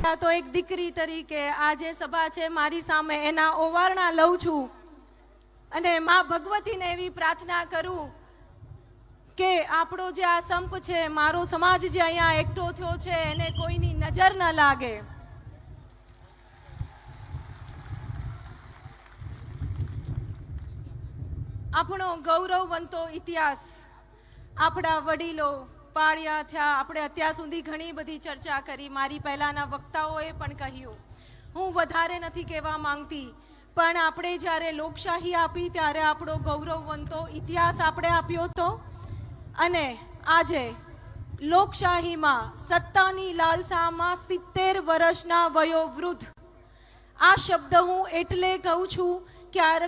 તો એક દીકરી તરીકે આ જે સભા છે મારી સામે એના ઓવારણા લઉં છું અને માં ભગવતીને એવી પ્રાર્થના કરું કે આપણો જે આ સંપ છે, મારો સમાજ જે અહીંયા એકઠો થયો છે, એને કોઈની નજર ન લાગે. આપણો ગૌરવવંતો ઇતિહાસ આપણા વડીલો પાળ્યા થયા. આપણે અત્યાર સુધી ઘણી બધી ચર્ચા કરી, મારી પહેલાના વક્તાઓએ પણ કહ્યું. હું વધારે નથી કહેવા માંગતી, પણ આપણે જ્યારે લોકશાહી આપી ત્યારે આપણો ગૌરવવંતો ઇતિહાસ આપણે આપ્યો હતો. અને આજે લોકશાહીમાં સત્તાની લાલસામાં 70 વર્ષના વયોવૃદ્ધ, આ શબ્દ હું એટલે કહું છું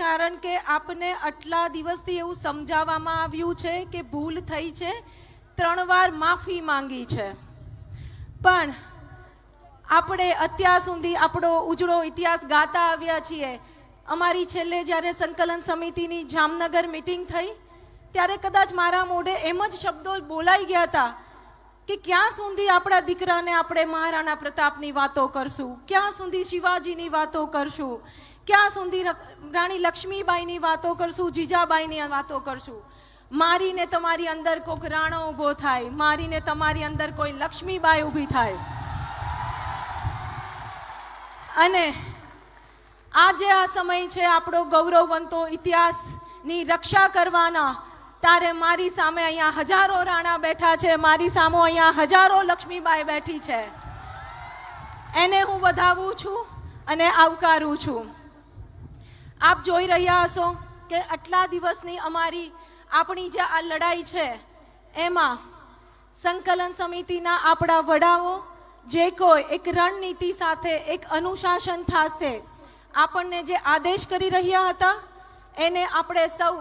કારણ કે આપને આટલા દિવસથી એવું સમજાવવામાં આવ્યું છે કે ભૂલ થઈ છે, 3 વાર માફી માંગી છે, પણ આપણે અત્યાર સુધી આપણો ઉજળો ઇતિહાસ ગાતા આવ્યા છીએ. અમારી છેલ્લે જ્યારે સંકલન સમિતિની જામનગર મીટિંગ થઈ ત્યારે કદાચ મારા મોઢે એમ જ શબ્દો બોલાઈ ગયા હતા કે ક્યાં સુધી આપણા દીકરાને આપણે મહારાણા પ્રતાપની વાતો કરશું, ક્યાં સુધી શિવાજીની વાતો કરશું, ક્યાં સુધી રાણી લક્ષ્મીબાઈની વાતો કરશું, જીજાબાઈની વાતો કરશું. મારીને તમારી અંદર કોઈક રાણો ઊભો થાય, મારીને તમારી અંદર કોઈ લક્ષ્મીબાઈ ઊભી થાય. અને આજે આ સમય છે આપણો ગૌરવવંતો ઇતિહાસની રક્ષા કરવાના. તારે મારી સામે અહીંયા હજારો રાણા બેઠા છે, મારી સામે અહીંયા હજારો લક્ષ્મીબાઈ બેઠી છે. એને હું વધાવું છું અને આવકારું છું. આપ જોઈ રહ્યા હશો કે આટલા દિવસની આપણી જે આ લડાઈ છે એમાં સંકલન સમિતિના આપણા વડાઓ જે કોઈ એક રણનીતિ સાથે, એક અનુશાસન સાથે આપણને જે આદેશ કરી રહ્યા હતા એને આપણે સૌ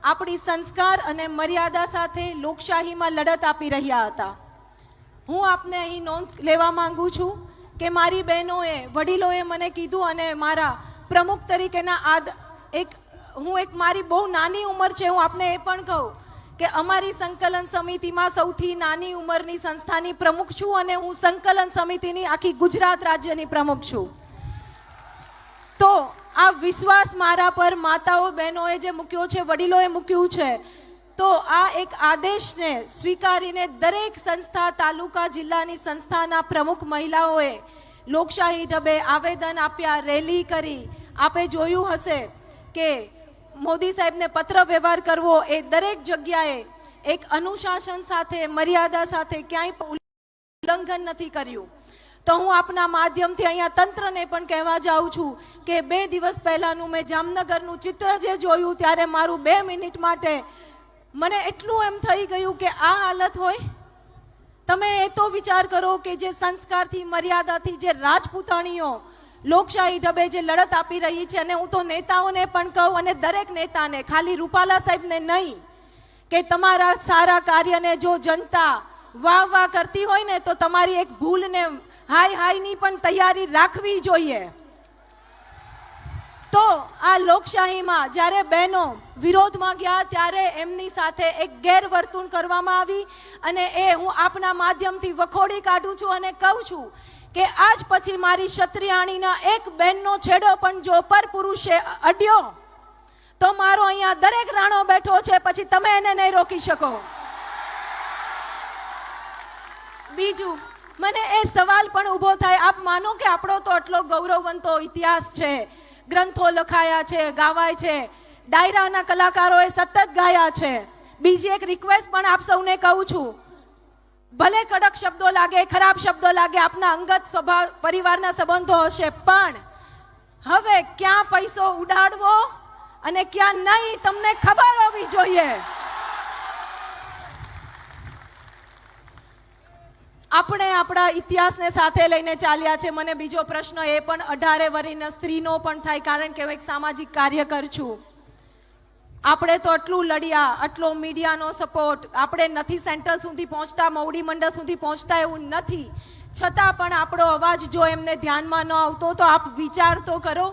આપણી સંસ્કાર અને મર્યાદા સાથે લોકશાહીમાં લડત આપી રહ્યા હતા. હું આપને અહીં નોંધ લેવા માંગુ છું કે મારી બહેનોએ, વડીલોએ મને કીધું અને મારા પ્રમુખ તરીકેના મારી બહુ નાની ઉંમર છે, હું આપને એ પણ કહું કે અમારી સંકલન સમિતિમાં સૌથી નાની ઉંમરની સંસ્થાની પ્રમુખ છું અને હું સંકલન સમિતિની આખી ગુજરાત રાજ્યની પ્રમુખ છું. તો આ વિશ્વાસ મારા પર માતાઓ બહેનોએ જે મૂક્યો છે, વડીલોએ મૂક્યું છે, તો આ એક આદેશને સ્વીકારીને દરેક સંસ્થા, તાલુકા, જિલ્લાની સંસ્થાના પ્રમુખ મહિલાઓએ લોકશાહી ઢબે આવેદન આપ્યા, રેલી કરી. આપે જોયું હશે કે મોદી સાહેબને પત્ર વ્યવહાર કરવો એ દરેક જગ્યાએ એક અનુશાસન સાથે, મર્યાદા સાથે, ક્યાંય ઉલ્લંઘન નથી કર્યું. તો હું આપના માધ્યમથી અહીંયા તંત્રને પણ કહેવા જાઉં છું કે 2 દિવસ પહેલાનું મેં જામનગરનું ચિત્ર જે જોયું ત્યારે મારું 2 મિનિટ માટે મને એટલું એમ થઈ ગયું કે આ હાલત હોય. તમે એ તો વિચાર કરો કે જે સંસ્કારથી, મર્યાદાથી, જે રાજપૂતાણીઓ લોકશાહી ઢબે જે લડત આપી રહી છે, અને હું તો નેતાઓને પણ કહું અને દરેક નેતાને, ખાલી રૂપાલા સાહેબને નહીં, કે તમારા સારા કાર્યને જો જનતા વાહ કરતી હોય ને તો તમારી એક ભૂલને હાયની પણ તૈયારી રાખવી જોઈએ. તો આ લોકશાહીમાં જ્યારે બહેનો વિરોધમાં ગયા ત્યારે એમની સાથે એક ગેરવર્તણૂક કરવામાં આવી અને એ હું આપના માધ્યમથી વખોડી કાઢું છું અને કહું છું કે આજ પછી મારી ક્ષત્રિયાણીના એક બહેનનો છેડો પણ જો પર પુરુષે અડ્યો તો મારો અહીંયા દરેક રાણો બેઠો છે, પછી તમે એને નહીં રોકી શકો. બીજું, મને એ સવાલ પણ ઊભો થાય, આપ માનો કે આપણો તો આટલો ગૌરવવંતો ઇતિહાસ છે, ગ્રંથો લખાયા છે, ગાવાય છે, ડાયરાના કલાકારોએ સતત ગાયા છે. બીજી એક રિક્વેસ્ટ પણ આપ સૌને કહું છું, ભલે કડક શબ્દો લાગે, ખરાબ શબ્દો લાગે, આપના અંગત સ્વભાવ, પરિવારના સંબંધો હશે, પણ હવે ક્યાં પૈસો ઉડાડવો અને ક્યાં નહીં તમને ખબર હોવી જોઈએ. આપણે આપણા ઇતિહાસને સાથે લઈને ચાલ્યા છે. મને બીજો પ્રશ્ન એ પણ 18 વર્ષની સ્ત્રીનો પણ થાય, કારણ કે હું એક સામાજિક કાર્યકર છું. આપણે તો આટલું લડ્યા, આટલો મીડિયાનો સપોર્ટ, આપણે નથી સેન્ટ્રલ સુધી પહોંચતા, મવડી મંડળ સુધી પહોંચતા એવું નથી, છતાં પણ આપણો અવાજ જો એમને ધ્યાનમાં ન આવતો તો આપ વિચાર તો કરો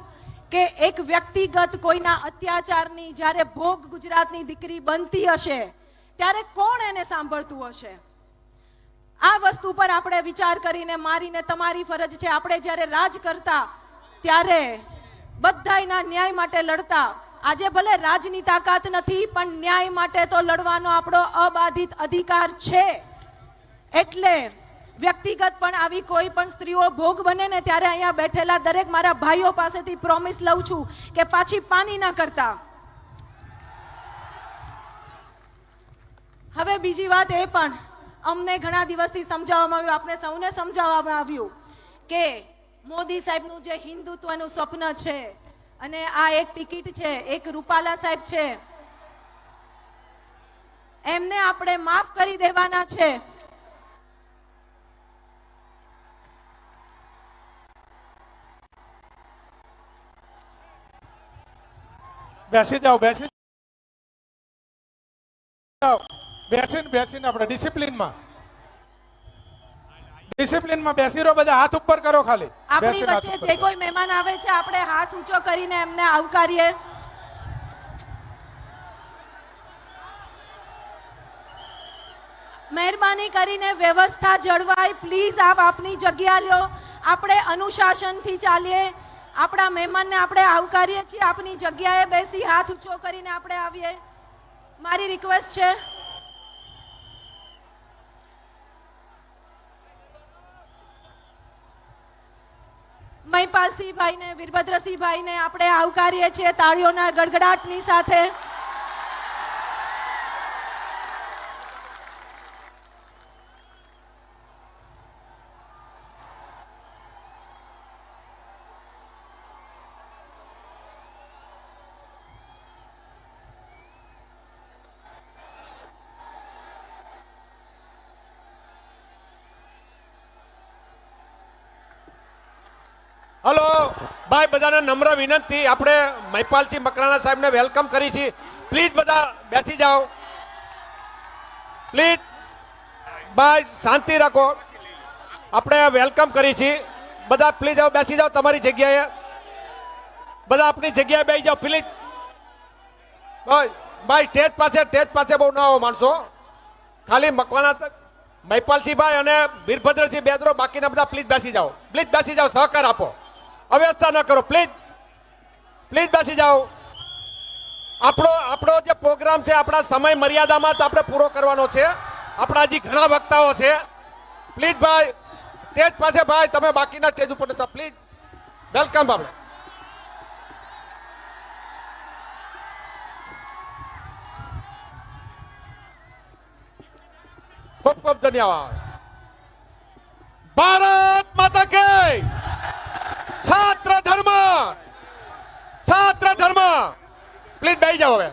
કે એક વ્યક્તિગત કોઈના અત્યાચારની જ્યારે ભોગ ગુજરાતની દીકરી બનતી હશે ત્યારે કોણ એને સાંભળતું હશે. આ વસ્તુ પર આપણે વિચાર કરીને મારીને તમારી ફરજ છે. આપણે જ્યારે રાજ કરતા ત્યારે બધાયના ન્યાય માટે લડતા. આજે ભલે રાજની તાકાત નથી, પણ ન્યાય માટે તો લડવાનો આપણો અબાધિત અધિકાર છે. એટલે વ્યક્તિગત પણ આવી કોઈ પણ સ્ત્રીઓ ભોગ બને ને ત્યારે અહીંયા બેઠેલા દરેક મારા ભાઈઓ પાસેથી પ્રોમિસ લઉં છું કે પાછી પાની ના કરતા. હવે બીજી વાત એ પણ અમને ઘણા દિવસથી સમજાવવામાં આવ્યું, આપણે સૌને સમજાવવામાં આવ્યું કે મોદી સાહેબનું જે હિન્દુત્વનું સ્વપ્ન છે અને આ એક ટિકિટ છે, એક રૂપાલા સાહેબ છે, એમને આપણે માફ કરી દેવાના છે. બેસી જાઓ, બેસી જાઓ, બેસીને આપણે ડિસિપ્લિનમાં બેસી રહો. બધા હાથ ઉપર કરો. ખાલી આપણી વચ્ચે જે કોઈ મહેમાન આવે છે આપણે હાથ ઊંચો કરીને એમને આવકારીએ. મહેરબાની કરીને વ્યવસ્થા જળવાય. પ્લીઝ આપ આપની જગ્યા લ્યો. આપણે અનુશાસનથી ચાલીએ. આપણા મહેમાનને આપણે આવકારીએ છીએ. આપની જગ્યાએ બેસી હાથ ઊંચો કરીને આપણે આવીએ. મારી રિક્વેસ્ટ છે. મહિપાલસિંહભાઈને, વીરભદ્રસિંહભાઈને આપણે આવકારીએ છીએ તાળીઓના ગડગડાટની સાથે. હલો ભાઈ, બધાને નમ્ર વિનંતી, આપણે મહિપાલસિંહ મકરાણા સાહેબને વેલકમ કરી છે. પ્લીઝ બધા બેસી જાઓ. પ્લીઝ ભાઈ શાંતિ રાખો. આપણે વેલકમ કરી છે. બધા પ્લીઝ હવે બેસી જાઓ તમારી જગ્યાએ. બધા આપણી જગ્યાએ બેસી જાઓ પ્લીઝ. ભાઈ સ્ટેજ પાસે બહુ ના આવો માણસો. ખાલી મકવાણા મહિપાલસિંહભાઈ અને વીરભદ્રસિંહ બેદરો, બાકીના બધા પ્લીઝ બેસી જાઓ. પ્લીઝ બેસી જાઓ, સહકાર આપો, અવ્યવસ્થા ન કરો. પ્લીઝ બેસી જાઓ. આપણો જે પ્રોગ્રામ છે આપણા સમય મર્યાદામાં તો આપણે પૂરો કરવાનો છે. આપણા હજી ઘણા વક્તાઓ છે. પ્લીઝ ભાઈ સ્ટેજ પાસે, ભાઈ તમે બાકીના સ્ટેજ ઉપર નતા. Please welcome. આપણે ખૂબ ખૂબ ધન્યવાદ. ભારત માતા કે છાત્ર ધર્મ. પ્લીઝ બેસી જાઓ. હવે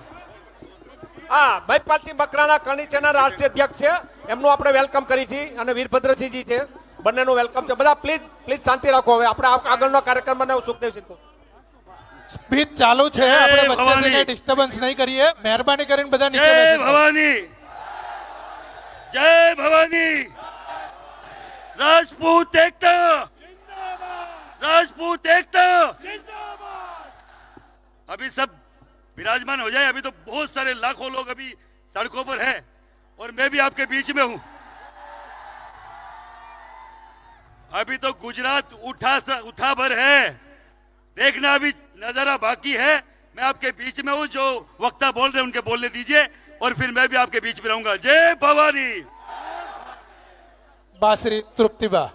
હા, મહિપાલસિંહ મકરાણા કણીચેના રાષ્ટ્રીય અધ્યક્ષ છે, એમનું આપણે વેલકમ કરી છે. અને વીરભદ્રસિંહજી છે, બંનેનું વેલકમ છે. બધા પ્લીઝ શાંતિ રાખો. હવે આપણે આગળનો કાર્યક્રમ બનાવો. સુખદેવ સિંહ સ્પીચ ચાલુ છે, આપણે વચ્ચે ડિસ્ટર્બન્સ નહીં કરીએ. મહેરબાની કરીને બધા નીચે બેસી જાઓ. जय भवानी. राजपूत एकता, राजपूत एकता. अभी सब विराजमान हो जाए. अभी तो बहुत सारे लाखों लोग अभी सड़कों पर हैं और मैं भी आपके बीच में हूं. अभी तो गुजरात उठा भर है, देखना अभी नजारा बाकी है. मैं आपके बीच में हूं. जो वक्ता बोल रहे हैं उनके बोलने दीजिए और फिर मैं भी आपके बीच में रहूंगा. जय भवानी. બાસરી તૃપ્તિબા,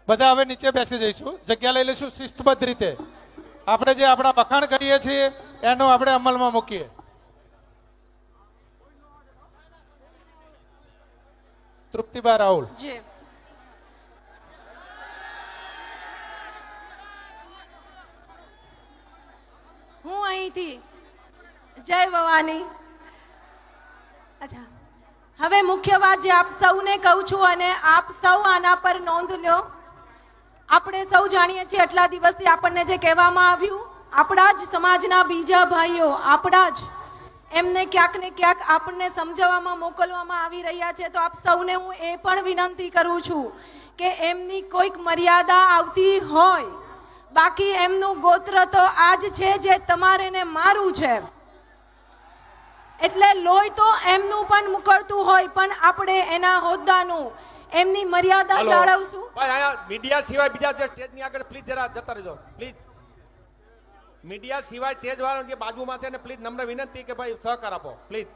બધા હવે નીચે બેસી જઈશું. જગ્યા લઈ લઈશું શિસ્તબદ્ધ રીતે. આપણે જે આપણા વખાણ કરીએ છીએ એનો આપણે અમલમાં મૂકીએ. તૃપ્તિબા રાહુલ. હું અહીંથી જય ભવાની. અચ્છા, હવે મુખ્ય વાત જે આપ સૌને કહું છું અને આપ સૌ આના પર નોંધ લો. આપણે સૌ જાણીએ છીએ આટલા દિવસથી આપણને જે કહેવામાં આવ્યું, આપણા જ સમાજના બીજા ભાઈઓ, આપણા જ એમને ક્યાંક ને ક્યાંક આપણને સમજાવવામાં મોકલવામાં આવી રહ્યા છે. તો આપ સૌને હું એ પણ વિનંતી કરું છું કે એમની કોઈક મર્યાદા આવતી હોય. બાકી એમનું ગોત્ર તો આજ છે જે તમારે ને મારું છે. એટલે લોહી તો એમનું પણ મુકળતું હોય, પણ આપણે એના હોદ્દાનું, એમની મર્યાદા હાલો. જાળવશું. ભાઈ અહીંયા મીડિયા સિવાય બીજા જે સ્ટેજની આગળ પ્લીઝ જરા જતા રહેજો પ્લીઝ. મીડિયા સિવાય સ્ટેજ વાળા જે બાજુમાં છે ને પ્લીઝ નમ્ર વિનંતી કે ભાઈ સહકાર આપો પ્લીઝ.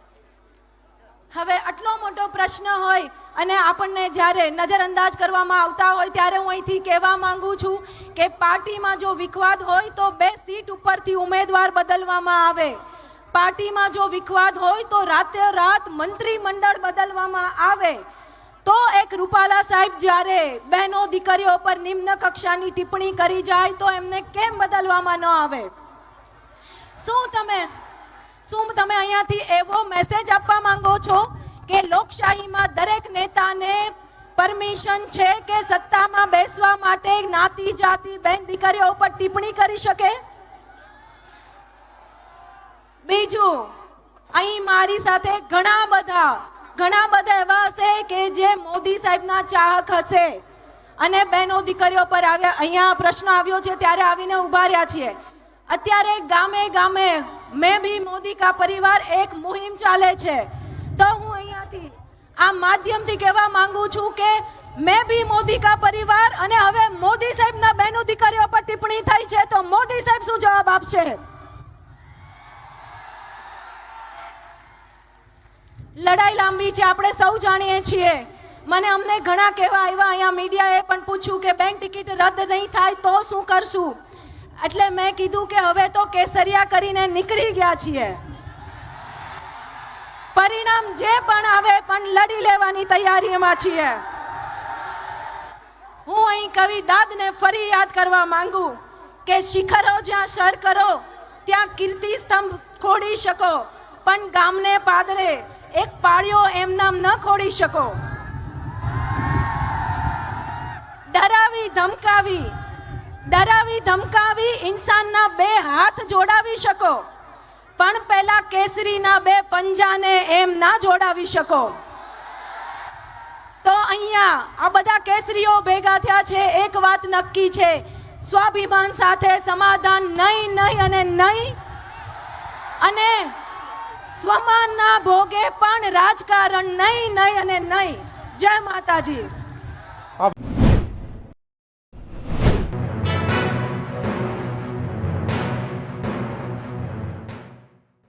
હવે આટલો મોટો પ્રશ્ન હોય અને આપણને જ્યારે નજરઅંદાજ કરવામાં આવતા હોય ત્યારે હું અહીંથી કહેવા માંગુ છું કે પાર્ટીમાં જો વિખવાદ હોય તો 2 સીટ ઉપરથી ઉમેદવાર બદલવામાં આવે. પાર્ટીમાં જો વિખવાદ હોય તો રાતે-રાત મંત્રીમંડળ બદલવામાં આવે. તો એક રૂપાલા સાહેબ જ્યારે બહેનો દીકરીઓ પર નિમ્ન કક્ષાની ટિપ્પણી કરી જાય તો એમને કેમ બદલવામાં ન આવે? શું તમે અહીંયાથી એવો મેસેજ આપવા માંગો છો કે લોકશાહીમાં દરેક નેતાને પરમિશન છે કે સત્તામાં બેસવા માટે જ્ઞાતિ જાતિ બેન દીકરીઓ ઉપર ટિપ્પણી કરી શકે? બીજું, અહીં મારી સાથે ઘણા બધા એવા હશે કે જે મોદી સાહેબના ચાહક હશે અને બહેનો દીકરીઓ પર આવ્યા અહીંયા પ્રશ્ન આવ્યો છે ત્યારે આવીને ઉભા રહ્યા છીએ. અત્યારે ગામે મેં ભી મોદી કા પરિવાર એક મુહિમ ચાલે છે. તો હું અહીંયાથી આ માધ્યમથી કહેવા માંગુ છું કે મેં ભી મોદી કા પરિવાર અને હવે મોદી સાહેબના બહેનો દીકરીઓ પર ટિપ્પણી થઈ છે તો મોદી સાહેબ શું જવાબ આપશે? લડાઈ લાંબી છે, આપણે સૌ જાણીએ છીએ. અમને ઘણા કહેવા આવ્યા, અહીંયા મીડિયાએ પણ પૂછ્યું કે બેંક ટિકિટ રદ નહીં થાય તો શું કરશું? એટલે મેં કીધું કે હવે તો કેસરિયા કરીને નીકળી ગયા છીએ. પરિણામ જે પણ આવે પણ લડી લેવાની તૈયારીમાં છીએ. હું અહીં કવિ દાદને ફરી યાદ કરવા માંગુ કે શિખરો જ્યાં સર કરો ત્યાં કીર્તિ સ્તંભ ખોડી શકો પણ ગામને પાદરે એક પાળિયો એમનામ ન ખોડી શકો. ડરાવી ધમકાવી ઇન્સાનના 2 હાથ જોડાવી શકો પણ પહેલા કેસરીના 2 પંજાને એમ ના જોડાવી શકો. તો અહીંયા આ બધા કેસરીઓ ભેગા થયા છે. એક વાત નક્કી છે, સ્વાભિમાન સાથે સમાધાન નહીં અને નહીં, અને સ્વમાનના ભોગે પણ રાજકારણ નહીં અને નહીં. જય માતાજી.